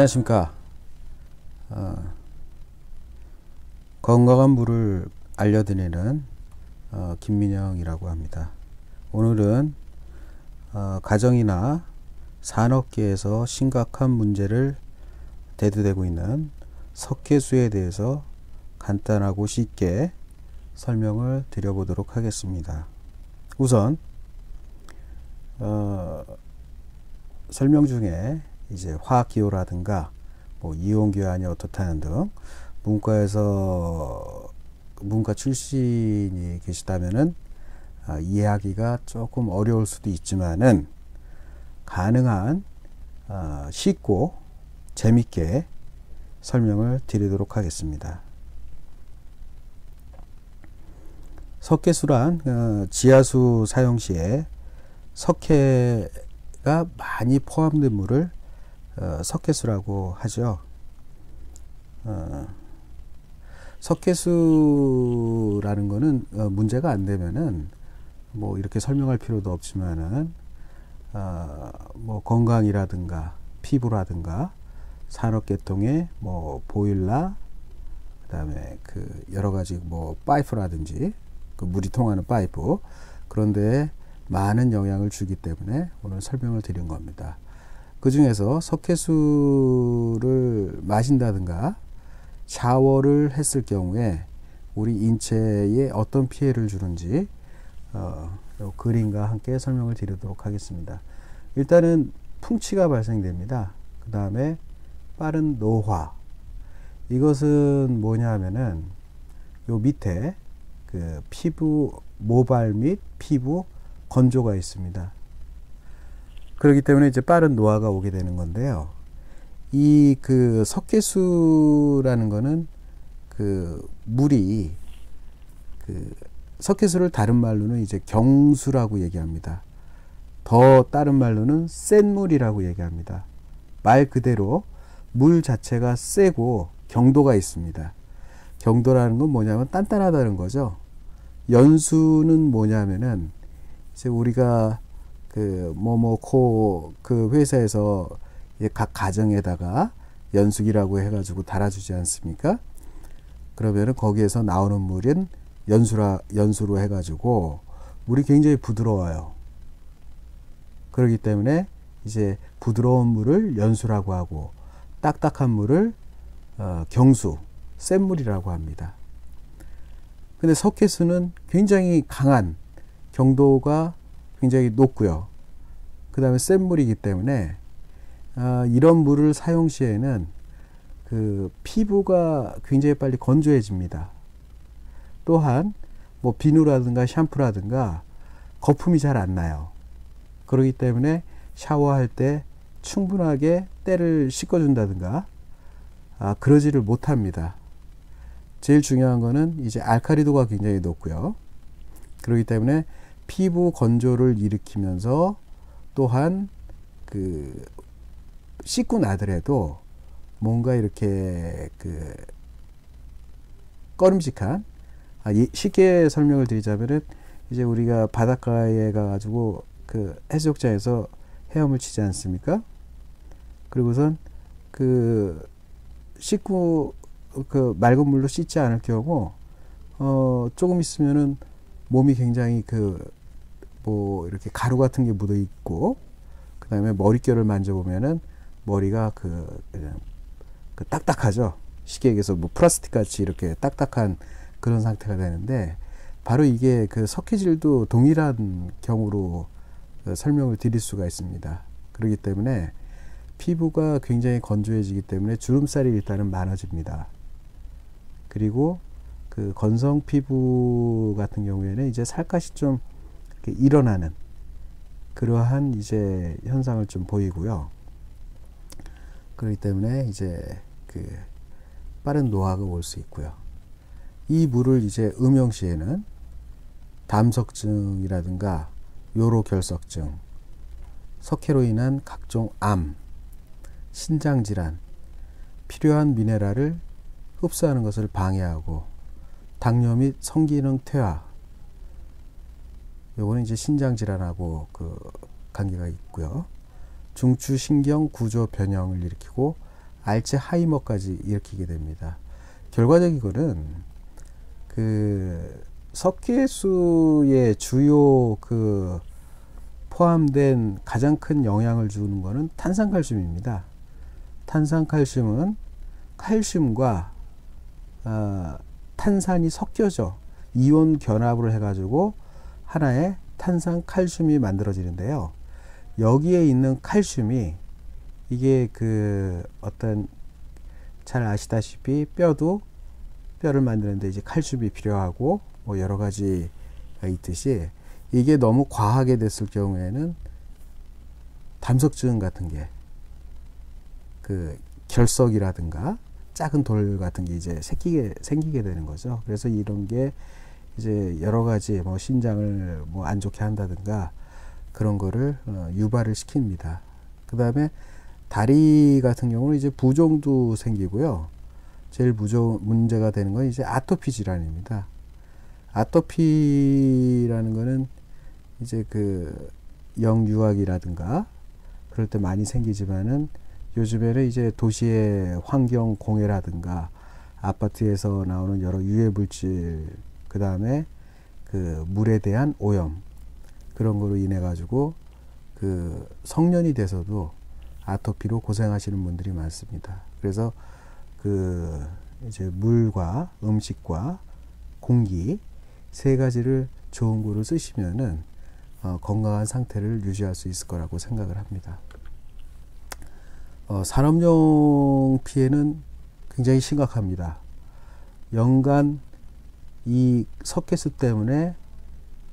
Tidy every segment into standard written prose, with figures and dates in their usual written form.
안녕하십니까. 건강한 물을 알려드리는 김민영이라고 합니다. 오늘은 가정이나 산업계에서 심각한 문제를 대두되고 있는 석회수에 대해서 간단하고 쉽게 설명을 드려보도록 하겠습니다. 우선 설명 중에 이제 화학기호라든가 뭐 이온교환이 어떻다는 등 문과 출신이 계시다면은 이해하기가 조금 어려울 수도 있지만은 가능한 쉽고 재밌게 설명을 드리도록 하겠습니다. 석회수란 지하수 사용 시에 석회가 많이 포함된 물을 석회수라고 하죠. 석회수라는 거는 문제가 안 되면은 뭐 이렇게 설명할 필요도 없지만은 뭐 건강이라든가 피부라든가 산업계통의 뭐 보일러, 그다음에 그 여러 가지 뭐 파이프라든지 그 물이 통하는 파이프, 그런데 많은 영향을 주기 때문에 오늘 설명을 드린 겁니다. 그 중에서 석회수를 마신다든가 샤워를 했을 경우에 우리 인체에 어떤 피해를 주는지 그림과 함께 설명을 드리도록 하겠습니다. 일단은 풍치가 발생됩니다. 그 다음에 빠른 노화. 이것은 뭐냐 하면은 요 밑에 그 피부 모발 및 피부 건조가 있습니다. 그렇기 때문에 이제 빠른 노화가 오게 되는 건데요. 이 그 석회수라는 거는 그 물이 그 석회수를 다른 말로는 이제 경수라고 얘기합니다. 더 다른 말로는 센 물이라고 얘기합니다. 말 그대로 물 자체가 세고 경도가 있습니다. 경도라는 건 뭐냐면 단단하다는 거죠. 연수는 뭐냐면은 이제 우리가 그 뭐뭐코 그 회사에서 각 가정에다가 연수기라고 해가지고 달아주지 않습니까? 그러면은 거기에서 나오는 물은 연수로 해가지고 물이 굉장히 부드러워요. 그렇기 때문에 이제 부드러운 물을 연수라고 하고 딱딱한 물을 경수, 센 물이라고 합니다. 근데 석회수는 굉장히 강한 경도가 굉장히 높고요. 그 다음에 센 물이기 때문에 이런 물을 사용 시에는 그 피부가 굉장히 빨리 건조해집니다. 또한 뭐 비누라든가 샴푸라든가 거품이 잘 안 나요. 그렇기 때문에 샤워할 때 충분하게 때를 씻어준다든가 그러지를 못합니다. 제일 중요한 거는 이제 알카리도가 굉장히 높고요. 그렇기 때문에 피부 건조를 일으키면서 또한 그 씻고 나더라도 뭔가 이렇게 그 꺼림직한, 쉽게 설명을 드리자면은 이제 우리가 바닷가에 가가지고 그 해수욕장에서 헤엄을 치지 않습니까? 그리고선 그 씻고 그 맑은 물로 씻지 않을 경우 조금 있으면은 몸이 굉장히 뭐 이렇게 가루 같은 게 묻어 있고, 그 다음에 머릿결을 만져보면은 머리가 그냥 딱딱하죠. 쉽게 얘기해서 뭐 플라스틱 같이 이렇게 딱딱한 그런 상태가 되는데, 바로 이게 그 석회질도 동일한 경우로 설명을 드릴 수가 있습니다. 그렇기 때문에 피부가 굉장히 건조해지기 때문에 주름살이 일단은 많아집니다. 그리고 그 건성 피부 같은 경우에는 이제 살갗이 좀 이렇게 일어나는 그러한 이제 현상을 좀 보이고요. 그렇기 때문에 이제 그 빠른 노화가 올 수 있고요. 이 물을 이제 음용 시에는 담석증이라든가 요로결석증, 석회로 인한 각종 암, 신장질환, 필요한 미네랄을 흡수하는 것을 방해하고 당뇨 및 성기능 퇴화, 요거는 이제 신장질환하고 그 관계가 있고요. 중추신경 구조 변형을 일으키고 알츠하이머까지 일으키게 됩니다. 결과적으로는 그 석회수의 주요 그 포함된 가장 큰 영향을 주는 것은 탄산칼슘입니다. 탄산칼슘은 칼슘과 탄산이 섞여져 이온 결합을 해가지고 하나의 탄산칼슘이 만들어지는데요. 여기에 있는 칼슘이 이게 그 어떤 잘 아시다시피 뼈를 만드는데 이제 칼슘이 필요하고 뭐 여러 가지가 있듯이 이게 너무 과하게 됐을 경우에는 담석증 같은 게 그 결석이라든가 작은 돌 같은 게 이제 생기게 되는 거죠. 그래서 이런 게 이제 여러 가지 뭐 신장을 뭐 안 좋게 한다든가 그런 거를 유발을 시킵니다. 그 다음에 다리 같은 경우는 이제 부종도 생기고요. 제일 문제가 되는 건 이제 아토피 질환입니다. 아토피라는 거는 이제 그 영유아기라든가 그럴 때 많이 생기지만은 요즘에는 이제 도시의 환경 공해라든가 아파트에서 나오는 여러 유해 물질, 그 다음에 그 물에 대한 오염, 그런 거로 인해 가지고 그 성년이 돼서도 아토피로 고생하시는 분들이 많습니다. 그래서 그 이제 물과 음식과 공기 세 가지를 좋은 거로 쓰시면은 건강한 상태를 유지할 수 있을 거라고 생각을 합니다. 산업용 피해는 굉장히 심각합니다. 연간 이 석회수 때문에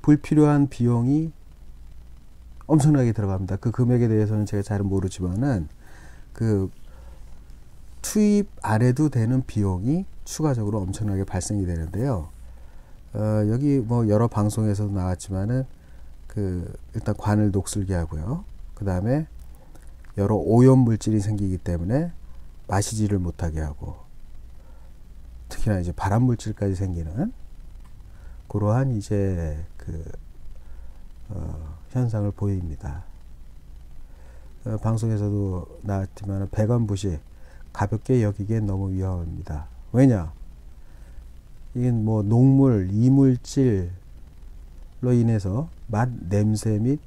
불필요한 비용이 엄청나게 들어갑니다. 그 금액에 대해서는 제가 잘은 모르지만은 그 투입 안 해도 되는 비용이 추가적으로 엄청나게 발생이 되는데요. 여기 뭐 여러 방송에서도 나왔지만은 그 일단 관을 녹슬게 하고요. 그 다음에 여러 오염 물질이 생기기 때문에 마시지를 못하게 하고, 특히나 이제 발암 물질까지 생기는 그러한 이제 그 현상을 보입니다. 방송에서도 나왔지만 배관부시 가볍게 여기기엔 너무 위험합니다. 왜냐? 이게 뭐 녹물, 이물질로 인해서 맛, 냄새 및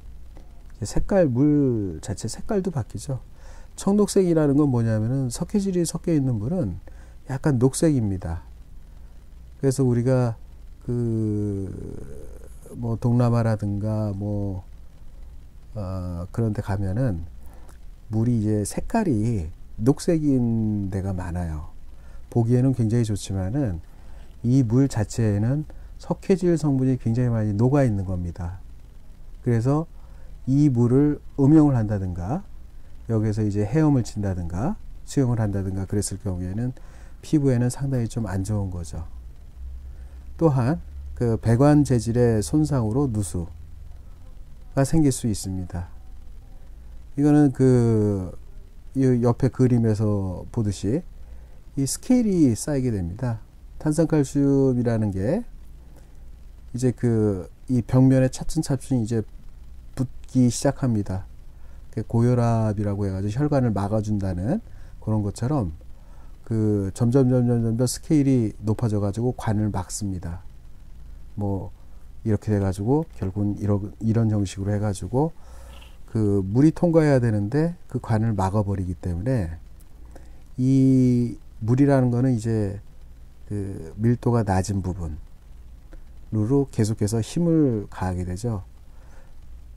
색깔, 물 자체 색깔도 바뀌죠. 청록색이라는 건 뭐냐면은 석회질이 섞여 있는 물은 약간 녹색입니다. 그래서 우리가 그 뭐 동남아라든가 뭐 그런 데 가면은 물이 이제 색깔이 녹색인 데가 많아요. 보기에는 굉장히 좋지만은 이 물 자체에는 석회질 성분이 굉장히 많이 녹아 있는 겁니다. 그래서 이 물을 음용을 한다든가 여기서 이제 헤엄을 친다든가 수영을 한다든가 그랬을 경우에는 피부에는 상당히 좀 안 좋은 거죠. 또한 그 배관 재질의 손상으로 누수가 생길 수 있습니다. 이거는 그 옆에 그림에서 보듯이 이 스케일이 쌓이게 됩니다. 탄산칼슘이라는 게 이제 그 이 벽면에 차츰차츰 이제 붙기 시작합니다. 고혈압이라고 해가지고 혈관을 막아준다는 그런 것처럼 그 점점 스케일이 높아져 가지고 관을 막습니다. 뭐 이렇게 돼 가지고 결국은 이런 형식으로 해 가지고 그 물이 통과해야 되는데 그 관을 막아버리기 때문에 이 물이라는 거는 이제 그 밀도가 낮은 부분으로 계속해서 힘을 가하게 되죠.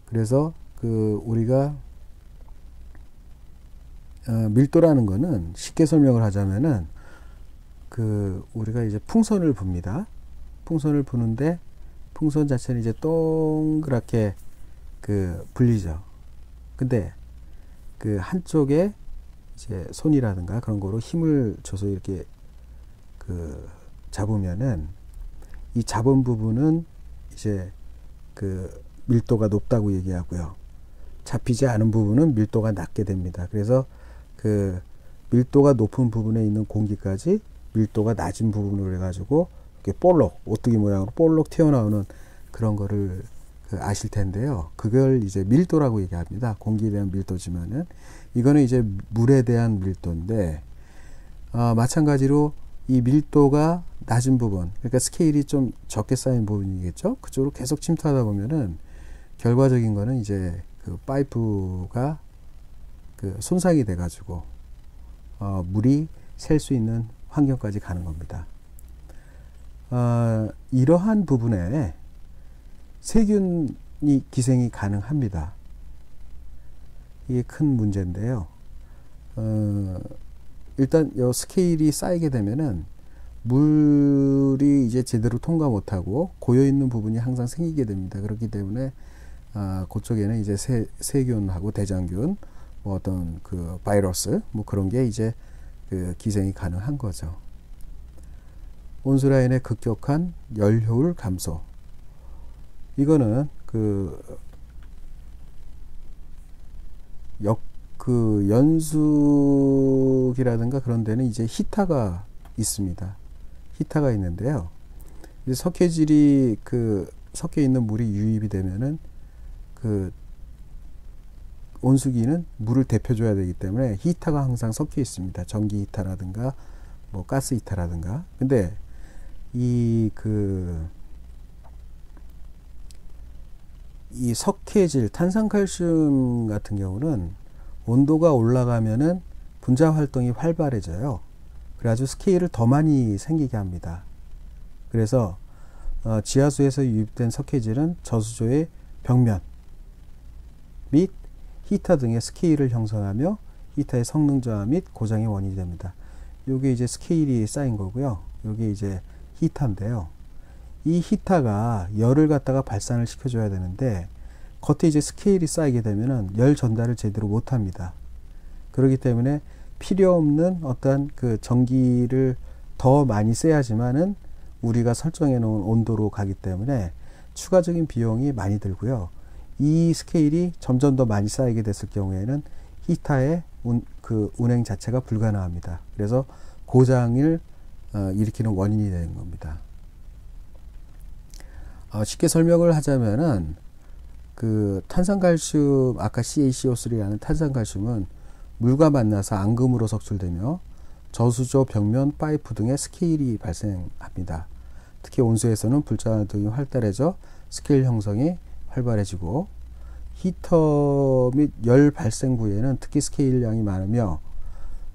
그래서 그 우리가 밀도라는 거는 쉽게 설명을 하자면은 그 우리가 이제 풍선을 붑니다. 풍선을 부는데 풍선 자체는 이제 동그랗게 그 불리죠. 근데 그 한쪽에 이제 손이라든가 그런 거로 힘을 줘서 이렇게 그 잡으면은 이 잡은 부분은 이제 그 밀도가 높다고 얘기하고요. 잡히지 않은 부분은 밀도가 낮게 됩니다. 그래서 그 밀도가 높은 부분에 있는 공기까지 밀도가 낮은 부분으로 해가지고 이렇게 볼록 오뚜기 모양으로 볼록 튀어나오는 그런 거를 그 아실 텐데요. 그걸 이제 밀도라고 얘기합니다. 공기에 대한 밀도지만은 이거는 이제 물에 대한 밀도인데 마찬가지로 이 밀도가 낮은 부분, 그러니까 스케일이 좀 적게 쌓인 부분이겠죠. 그쪽으로 계속 침투하다 보면은 결과적인 거는 이제 그 파이프가 그 손상이 돼 가지고 물이 셀 수 있는 환경까지 가는 겁니다. 이러한 부분에 세균이 기생이 가능합니다. 이게 큰 문제인데요. 일단 이 스케일이 쌓이게 되면은 물이 이제 제대로 통과 못하고 고여있는 부분이 항상 생기게 됩니다. 그렇기 때문에 그쪽에는 이제 세균하고 대장균, 뭐 어떤 그 바이러스, 뭐 그런 게 이제 그 기생이 가능한 거죠. 온수라인의 급격한 열 효율 감소. 이거는 연수기라든가 그런 데는 이제 히터가 있습니다. 히터가 있는데요. 이제 석회질이 섞여 있는 물이 유입이 되면은 온수기는 물을 데펴줘야 되기 때문에 히터가 항상 섞여 있습니다. 전기 히터라든가 뭐 가스 히터라든가. 근데 이 석회질, 탄산칼슘 같은 경우는 온도가 올라가면은 분자 활동이 활발해져요. 그래가지고 스케일을 더 많이 생기게 합니다. 그래서 지하수에서 유입된 석회질은 저수조의 벽면 및 히터 등의 스케일을 형성하며 히터의 성능 저하 및 고장의 원인이 됩니다. 요게 이제 스케일이 쌓인 거고요. 요게 이제 히터인데요. 이 히터가 열을 갖다가 발산을 시켜줘야 되는데 겉에 이제 스케일이 쌓이게 되면은 열 전달을 제대로 못합니다. 그렇기 때문에 필요 없는 어떠한 그 전기를 더 많이 써야지만은 우리가 설정해 놓은 온도로 가기 때문에 추가적인 비용이 많이 들고요. 이 스케일이 점점 더 많이 쌓이게 됐을 경우에는 히터의 운행 자체가 불가능합니다. 그래서 고장을 일으키는 원인이 되는 겁니다. 쉽게 설명을 하자면은 탄산칼슘, 아까 CaCO3라는 탄산칼슘은 물과 만나서 앙금으로 석출되며 저수조 벽면 파이프 등의 스케일이 발생합니다. 특히 온수에서는 불자 등이 활달해져 스케일 형성이 활발해지고 히터 및 열 발생 부위에는 특히 스케일량이 많으며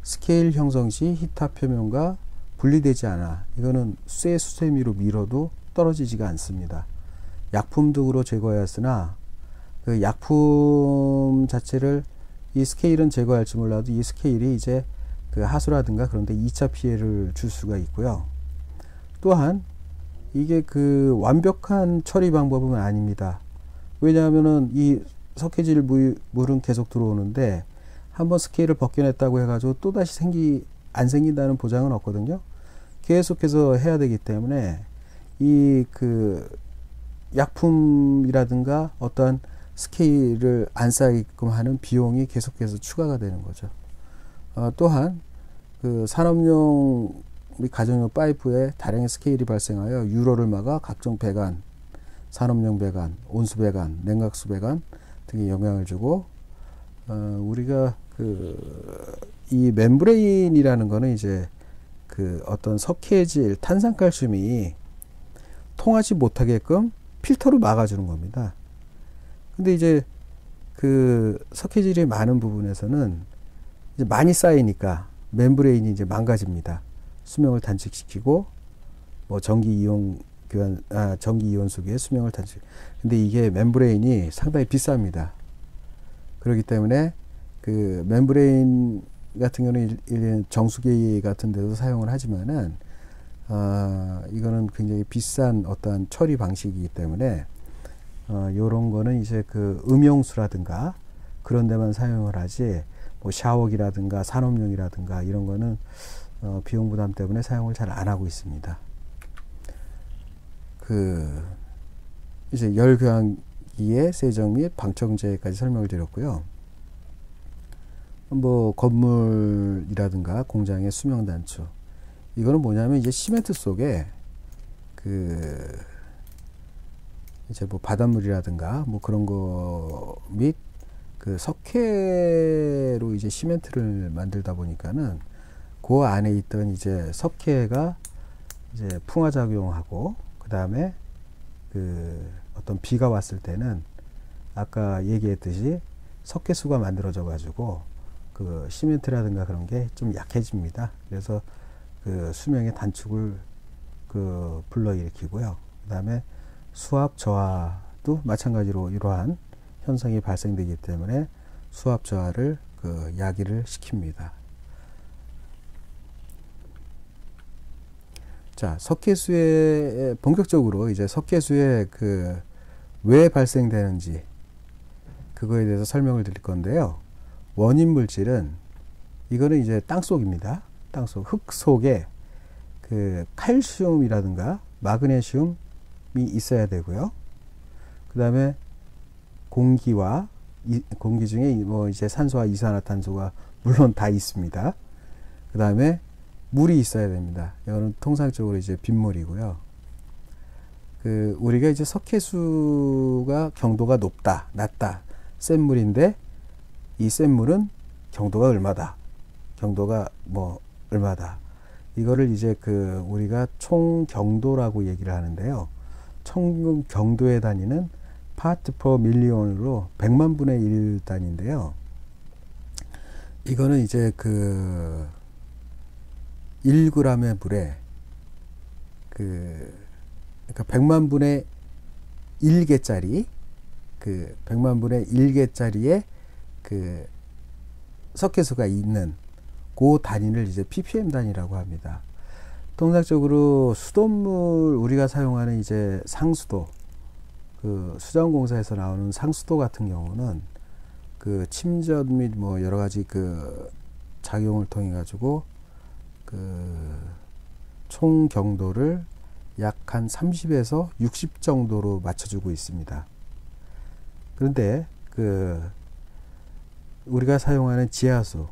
스케일 형성 시 히터 표면과 분리되지 않아 이거는 쇠 수세미로 밀어도 떨어지지가 않습니다. 약품 등으로 제거하였으나 그 약품 자체를 이 스케일은 제거할지 몰라도 이 스케일이 이제 그 하수라든가 그런데 2차 피해를 줄 수가 있고요. 또한 이게 완벽한 처리 방법은 아닙니다. 왜냐하면은 이 석회질 물은 계속 들어오는데 한번 스케일을 벗겨냈다고 해가지고 또다시 안 생긴다는 보장은 없거든요. 계속해서 해야 되기 때문에 이 약품이라든가 어떠한 스케일을 안 쌓이게끔 하는 비용이 계속해서 추가가 되는 거죠. 또한 산업용 및 가정용 파이프에 다량의 스케일이 발생하여 유로를 막아 각종 배관, 산업용 배관, 온수 배관, 냉각수 배관 등에 영향을 주고 우리가 이 멤브레인이라는 거는 이제 어떤 석회질, 탄산칼슘이 통하지 못하게끔 필터로 막아주는 겁니다. 근데 이제 석회질이 많은 부분에서는 이제 많이 쌓이니까 멤브레인이 이제 망가집니다. 수명을 단축시키고 뭐 전기 이온수기의 수명을 단축. 근데 이게 멤브레인이 상당히 비쌉니다. 그렇기 때문에 멤브레인 같은 경우는 정수기 같은 데도 사용을 하지만은 이거는 굉장히 비싼 어떠한 처리 방식이기 때문에 요런 거는 이제 음용수라든가 그런 데만 사용을 하지 뭐 샤워기라든가 산업용이라든가 이런 거는 비용 부담 때문에 사용을 잘 안 하고 있습니다. 이제 열교환기의 세정 및 방청제까지 설명을 드렸고요. 뭐 건물이라든가 공장의 수명 단축, 이거는 뭐냐면 이제 시멘트 속에 이제 뭐 바닷물이라든가 뭐 그런 거 및 석회로 이제 시멘트를 만들다 보니까는 그 안에 있던 이제 석회가 이제 풍화작용하고, 그 다음에 그 어떤 비가 왔을 때는 아까 얘기했듯이 석회수가 만들어져 가지고 그 시멘트라든가 그런 게 좀 약해집니다. 그래서 그 수명의 단축을 그 불러일으키고요. 그 다음에 수압 저하도 마찬가지로 이러한 현상이 발생되기 때문에 수압 저하를 그 야기를 시킵니다. 자, 석회수의 본격적으로 이제 석회수의 그 왜 발생되는지 그거에 대해서 설명을 드릴 건데요. 원인 물질은 이거는 이제 땅속입니다. 땅속 흙 속에 그 칼슘이라든가 마그네슘이 있어야 되고요. 그 다음에 공기와 공기 중에 뭐 이제 산소와 이산화탄소가 물론 다 있습니다. 그 다음에 물이 있어야 됩니다. 이거는 통상적으로 이제 빗물이고요. 그 우리가 이제 석회수가 경도가 높다, 낮다, 센 물인데 이 센 물은 경도가 얼마다, 경도가 뭐 얼마다. 이거를 이제 그 우리가 총 경도라고 얘기를 하는데요. 총 경도의 단위는 파트 퍼 밀리온으로 100만 분의 1 단위인데요. 이거는 이제 그 1g의 물에 그러니까 100만 분의 1개짜리 그 100만 분의 1개짜리의 그 석회수가 있는 그 단위를 이제 ppm 단위라고 합니다. 통상적으로 수돗물 우리가 사용하는 이제 상수도 그 수자원공사에서 나오는 상수도 같은 경우는 그 침전 및 뭐 여러 가지 그 작용을 통해 가지고 그 총 경도를 약 한 30에서 60 정도로 맞춰주고 있습니다. 그런데 그 우리가 사용하는 지하수,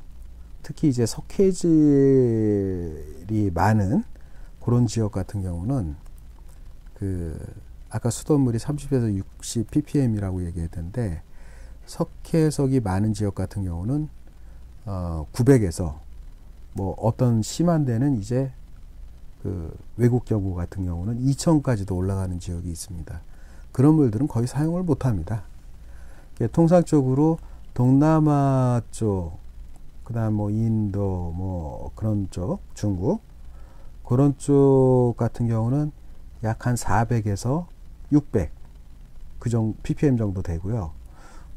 특히 이제 석회질이 많은 그런 지역 같은 경우는 그 아까 수돗물이 30에서 60 ppm이라고 얘기했는데 석회석이 많은 지역 같은 경우는 900에서 뭐 어떤 심한 데는 이제 그 외국 경우 같은 경우는 2000까지도 올라가는 지역이 있습니다. 그런 물들은 거의 사용을 못 합니다. 통상적으로 동남아 쪽, 그 다음 뭐 인도, 뭐 그런 쪽, 중국, 그런 쪽 같은 경우는 약 한 400에서 600, 그 정도, ppm 정도 되고요.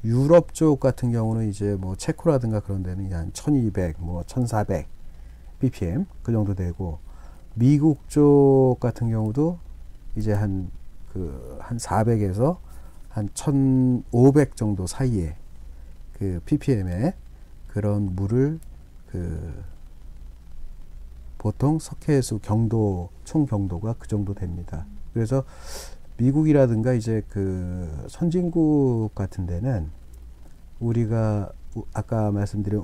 유럽 쪽 같은 경우는 이제 뭐 체코라든가 그런 데는 한 1200, 뭐 1400 ppm, 그 정도 되고, 미국 쪽 같은 경우도 이제 한 400에서 한 1500 정도 사이에 그 ppm의 그런 물을 그 보통 석회수 경도 총 경도가 그 정도 됩니다. 그래서 미국이라든가 이제 그 선진국 같은 데는 우리가 아까 말씀드린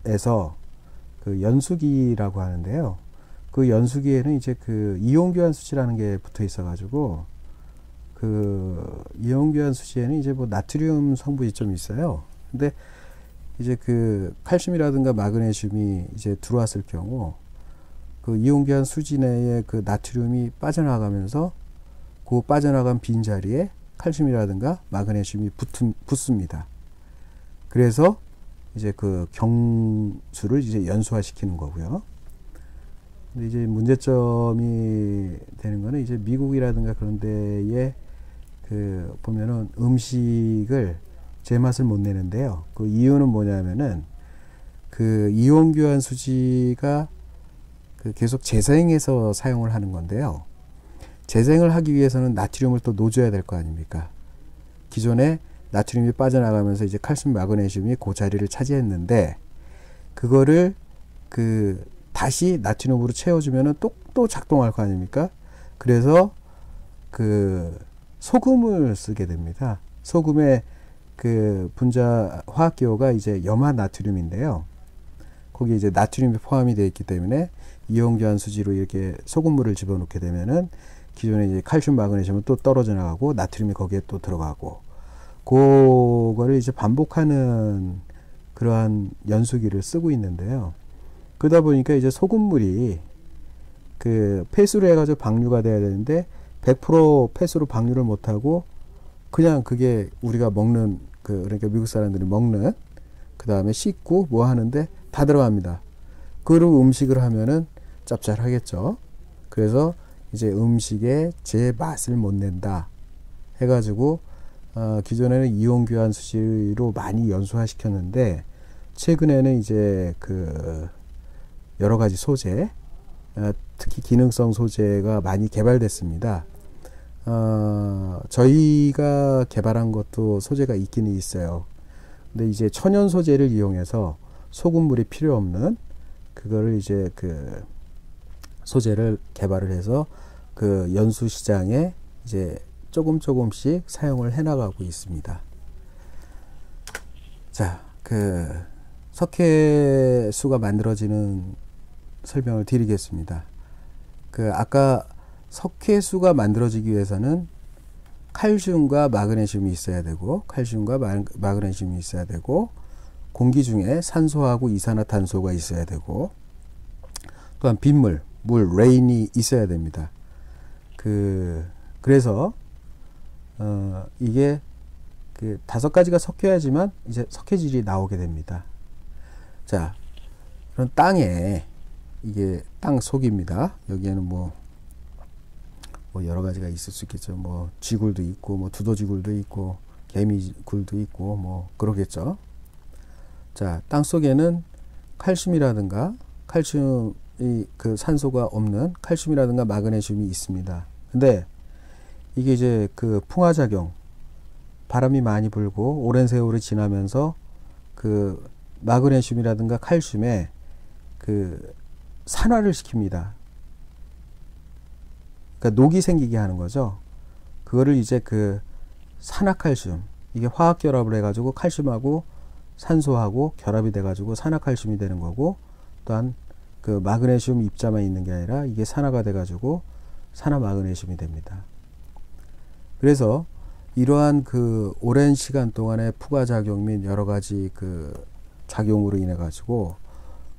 에서 그 연수기라고 하는데요. 그 연수기에는 이제 그 이온교환 수지라는 게 붙어 있어 가지고 그 이온교환 수지에는 이제 뭐 나트륨 성분이 좀 있어요. 근데 이제 그 칼슘이라든가 마그네슘이 이제 들어왔을 경우 그 이온교환 수지 내에 그 나트륨이 빠져나가면서 그 빠져나간 빈자리에 칼슘이라든가 마그네슘이 붙습니다. 그래서 이제 그 경수를 이제 연소화시키는 거고요. 근데 이제 문제점이 되는 거는 이제 미국이라든가 그런 데에 그 보면은 음식을 제맛을 못 내는데요. 그 이유는 뭐냐면은 그 이온 교환 수지가 그 계속 재생해서 사용을 하는 건데요. 재생을 하기 위해서는 나트륨을 또 넣어줘야 될 거 아닙니까? 기존에 나트륨이 빠져나가면서 이제 칼슘, 마그네슘이 그 자리를 차지했는데 그거를 그 다시 나트륨으로 채워주면은 또 작동할 거 아닙니까? 그래서 그 소금을 쓰게 됩니다. 소금의 그 분자 화학기호가 이제 염화 나트륨인데요. 거기에 이제 나트륨이 포함이 되어 있기 때문에 이온교환 수지로 이렇게 소금물을 집어넣게 되면은 기존에 이제 칼슘, 마그네슘은 또 떨어져 나가고 나트륨이 거기에 또 들어가고 그거를 이제 반복하는 그러한 연수기를 쓰고 있는데요. 그러다 보니까 이제 소금물이 그 폐수로 해가지고 방류가 돼야 되는데 100% 폐수로 방류를 못하고 그냥 그게 우리가 먹는 그러니까 미국 사람들이 먹는 그 다음에 씻고 뭐 하는데 다 들어갑니다. 그리고 음식을 하면은 짭짤하겠죠. 그래서 이제 음식에 제 맛을 못 낸다 해가지고 기존에는 이온규환 수시로 많이 연소화 시켰는데 최근에는 이제 그 여러 가지 소재 특히 기능성 소재가 많이 개발됐습니다. 저희가 개발한 것도 소재가 있기는 있어요. 근데 이제 천연 소재를 이용해서 소금물이 필요 없는 그거를 이제 그 소재를 개발을 해서 그 연수 시장에 이제 조금씩 사용을 해 나가고 있습니다. 자, 그 석회수가 만들어지는 설명을 드리겠습니다. 그 아까 석회수가 만들어지기 위해서는 칼슘과 마그네슘이 있어야 되고 마그네슘이 있어야 되고 공기 중에 산소하고 이산화탄소가 있어야 되고 또한 빗물, 물, 레인이 있어야 됩니다. 그래서 이게 그 5가지가 섞여야지만 이제 석회질이 나오게 됩니다. 자, 그럼 땅에 이게 땅 속입니다. 여기에는 뭐 여러 가지가 있을 수 있겠죠. 뭐 쥐굴도 있고, 뭐 두더지굴도 있고, 개미굴도 있고, 뭐 그러겠죠. 자, 땅 속에는 칼슘이라든가 칼슘이 그 산소가 없는 칼슘이라든가 마그네슘이 있습니다. 근데 이게 이제 그 풍화작용, 바람이 많이 불고 오랜 세월이 지나면서 그 마그네슘이라든가 칼슘에 그 산화를 시킵니다. 그러니까 녹이 생기게 하는 거죠. 그거를 이제 그 산화칼슘, 이게 화학 결합을 해가지고 칼슘하고 산소하고 결합이 돼가지고 산화칼슘이 되는 거고, 또한 그 마그네슘 입자만 있는 게 아니라 이게 산화가 돼가지고 산화마그네슘이 됩니다. 그래서 이러한 그 오랜 시간 동안의 푸가작용 및 여러 가지 그 작용으로 인해 가지고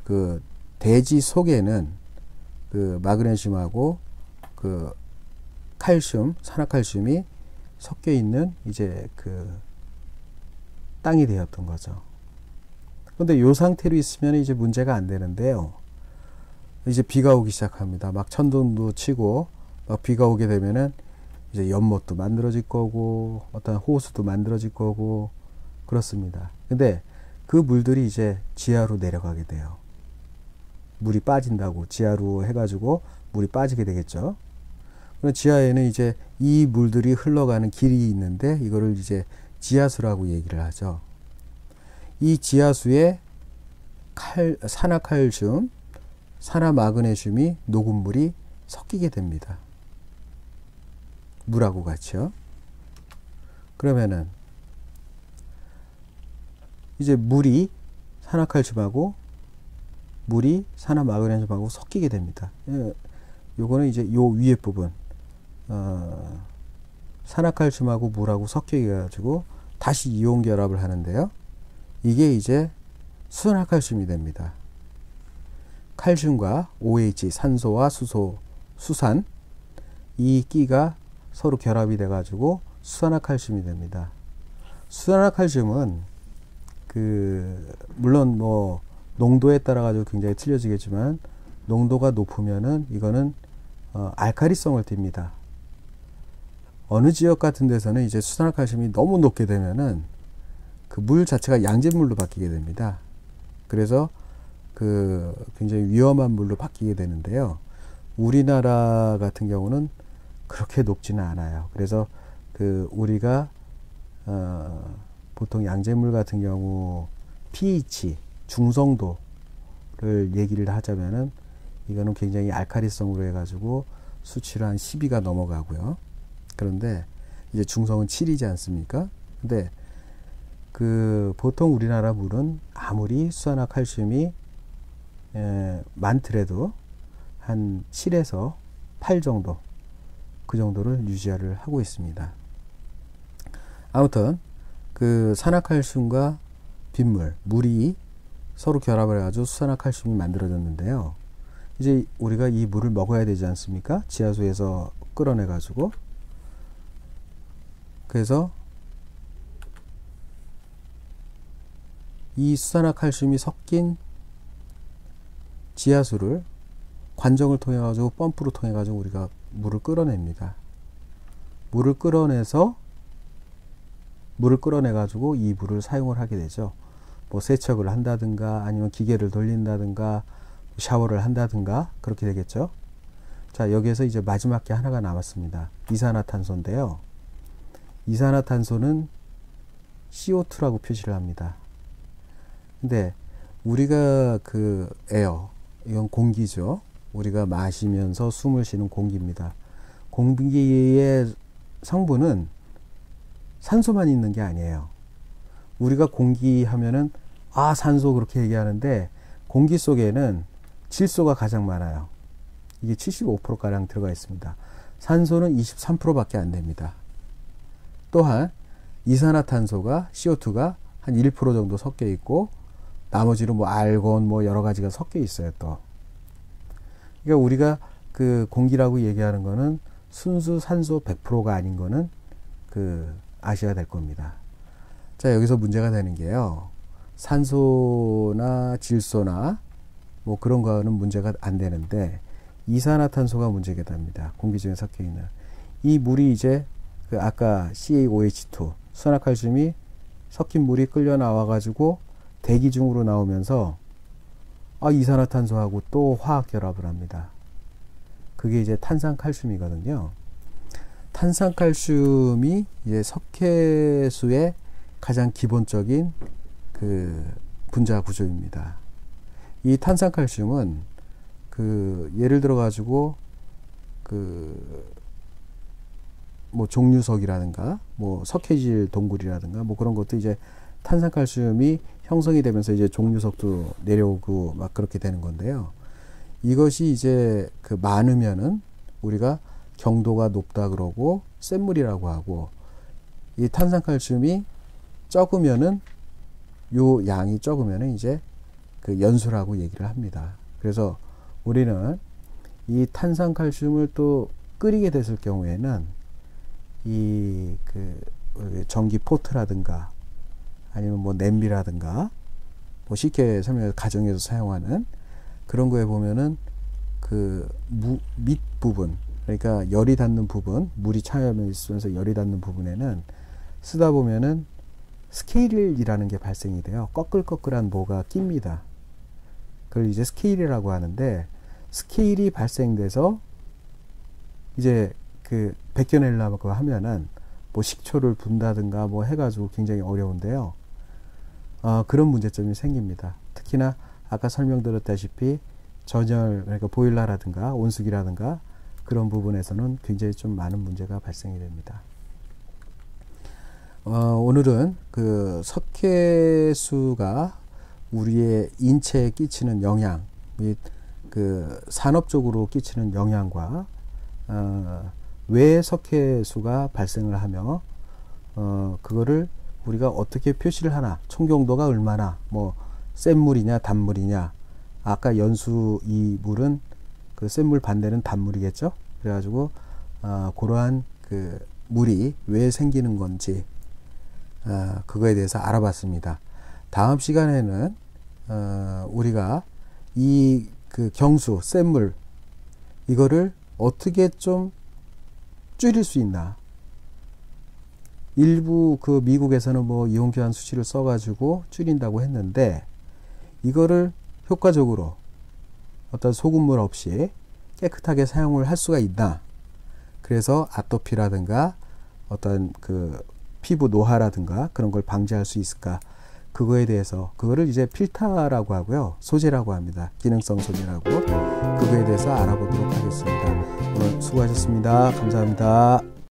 그 대지 속에는 그 마그네슘하고 그 칼슘, 산화칼슘이 섞여 있는 이제 그 땅이 되었던 거죠. 그런데 이 상태로 있으면 이제 문제가 안 되는데요. 이제 비가 오기 시작합니다. 막 천둥도 치고 막 비가 오게 되면은 이제 연못도 만들어질 거고 어떤 호수도 만들어질 거고 그렇습니다. 근데 그 물들이 이제 지하로 내려가게 돼요. 물이 빠진다고 지하로 해가지고 물이 빠지게 되겠죠. 그럼 지하에는 이제 이 물들이 흘러가는 길이 있는데 이거를 이제 지하수라고 얘기를 하죠. 이 지하수에 산화칼슘, 산화마그네슘이 녹은 물이 섞이게 됩니다. 물하고 같이요. 그러면은 이제 물이 산화칼슘하고 물이 산화마그네슘하고 섞이게 됩니다. 요거는 이제 요 위에 부분 산화칼슘하고 물하고 섞여 가지고 다시 이온 결합을 하는데요. 이게 이제 수산화칼슘이 됩니다. 칼슘과 OH, 산소와 수소, 수산, 이 끼가 서로 결합이 돼 가지고 수산화칼슘이 됩니다. 수산화칼슘은 물론 뭐 농도에 따라 가지고 굉장히 틀려지겠지만 농도가 높으면은 이거는 알카리성을 띱니다. 어느 지역 같은 데서는 이제 수산화칼슘이 너무 높게 되면은 그 물 자체가 양잿물로 바뀌게 됩니다. 그래서 굉장히 위험한 물로 바뀌게 되는데요. 우리나라 같은 경우는 그렇게 높지는 않아요. 그래서 우리가 보통 양잿물 같은 경우 pH 중성도를 얘기를 하자면은 이거는 굉장히 알카리성으로 해가지고 수치를 한 12가 넘어가고요. 그런데 이제 중성은 7이지 않습니까? 근데 보통 우리나라 물은 아무리 수산화 칼슘이 많더라도 한 7에서 8 정도, 그 정도를 유지를 하고 있습니다. 아무튼 산화칼슘과 빗물, 물이 서로 결합을 해가지고 수산화칼슘이 만들어졌는데요. 이제 우리가 이 물을 먹어야 되지 않습니까? 지하수에서 끌어내 가지고. 그래서 이 수산화칼슘이 섞인 지하수를 관정을 통해 가지고 펌프로 통해 가지고 우리가 물을 끌어냅니다. 물을 끌어내 가지고 이 물을 사용을 하게 되죠. 뭐 세척을 한다든가 아니면 기계를 돌린다든가 샤워를 한다든가 그렇게 되겠죠. 자, 여기에서 이제 마지막 게 하나가 남았습니다. 이산화탄소인데요. 이산화탄소는 CO2라고 표시를 합니다. 근데 우리가 그 에어, 이건 공기죠. 우리가 마시면서 숨을 쉬는 공기입니다. 공기의 성분은 산소만 있는 게 아니에요. 우리가 공기 하면은 산소 그렇게 얘기하는데 공기 속에는 질소가 가장 많아요. 이게 75%가량 들어가 있습니다. 산소는 23%밖에 안 됩니다. 또한 이산화탄소가 CO2가 한 1% 정도 섞여 있고 나머지로 뭐 알곤 뭐 여러 가지가 섞여 있어요. 또 그러니까 우리가 그 공기라고 얘기하는 거는 순수 산소 100%가 아닌 거는 그 아셔야 될 겁니다. 자, 여기서 문제가 되는 게요. 산소나 질소나 뭐 그런 거는 문제가 안 되는데 이산화탄소가 문제가 됩니다. 공기 중에 섞여 있는 이 물이 이제 그 아까 CaOH2 수산화칼슘이 섞인 물이 끌려 나와 가지고 대기 중으로 나오면서 이산화탄소하고 또 화학 결합을 합니다. 그게 이제 탄산칼슘이거든요. 탄산칼슘이 이제 석회수의 가장 기본적인 그 분자 구조입니다. 이 탄산칼슘은 그 예를 들어 가지고 그 뭐 종유석이라든가 뭐 석회질 동굴이라든가 뭐 그런 것도 이제 탄산칼슘이 형성이 되면서 이제 종유석도 내려오고 막 그렇게 되는 건데요. 이것이 이제 그 많으면은 우리가 경도가 높다 그러고 센 물이라고 하고, 이 탄산칼슘이 적으면은 요 양이 적으면은 이제 그 연수라고 얘기를 합니다. 그래서 우리는 이 탄산칼슘을 또 끓이게 됐을 경우에는 이 그 전기 포트라든가 아니면 뭐 냄비라든가 뭐 쉽게 설명해서 가정에서 사용하는 그런 거에 보면은 그 밑부분, 그러니까 열이 닿는 부분, 물이 차면서 열이 닿는 부분에는 쓰다 보면은 스케일이라는 게 발생이 돼요. 꺼끌꺼끌한 뭐가 낍니다. 그걸 이제 스케일이라고 하는데, 스케일이 발생돼서 이제 그 벗겨내려고 하면은 뭐 식초를 분다든가 뭐 해가지고 굉장히 어려운데요. 그런 문제점이 생깁니다. 특히나 아까 설명드렸다시피 전열, 그러니까 보일러라든가 온수기라든가 그런 부분에서는 굉장히 좀 많은 문제가 발생이 됩니다. 오늘은 그 석회수가 우리의 인체에 끼치는 영향 및 그 산업적으로 끼치는 영향과 왜 석회수가 발생을 하며 그거를 우리가 어떻게 표시를 하나, 총경도가 얼마나, 뭐 센 물이냐 단물이냐, 아까 연수 이 물은 그 센 물 반대는 단물이겠죠. 그래가지고 그러한 그 물이 왜 생기는 건지 그거에 대해서 알아봤습니다. 다음 시간에는 우리가 이 그 경수 센 물 이거를 어떻게 좀 줄일 수 있나. 일부 그 미국에서는 뭐 이온교환 수치를 써가지고 줄인다고 했는데, 이거를 효과적으로 어떤 소금물 없이 깨끗하게 사용을 할 수가 있나. 그래서 아토피라든가 어떤 그 피부 노화라든가 그런 걸 방지할 수 있을까. 그거에 대해서, 그거를 이제 필터라고 하고요, 소재라고 합니다. 기능성 소재라고. 그거에 대해서 알아보도록 하겠습니다. 오늘 수고하셨습니다. 감사합니다.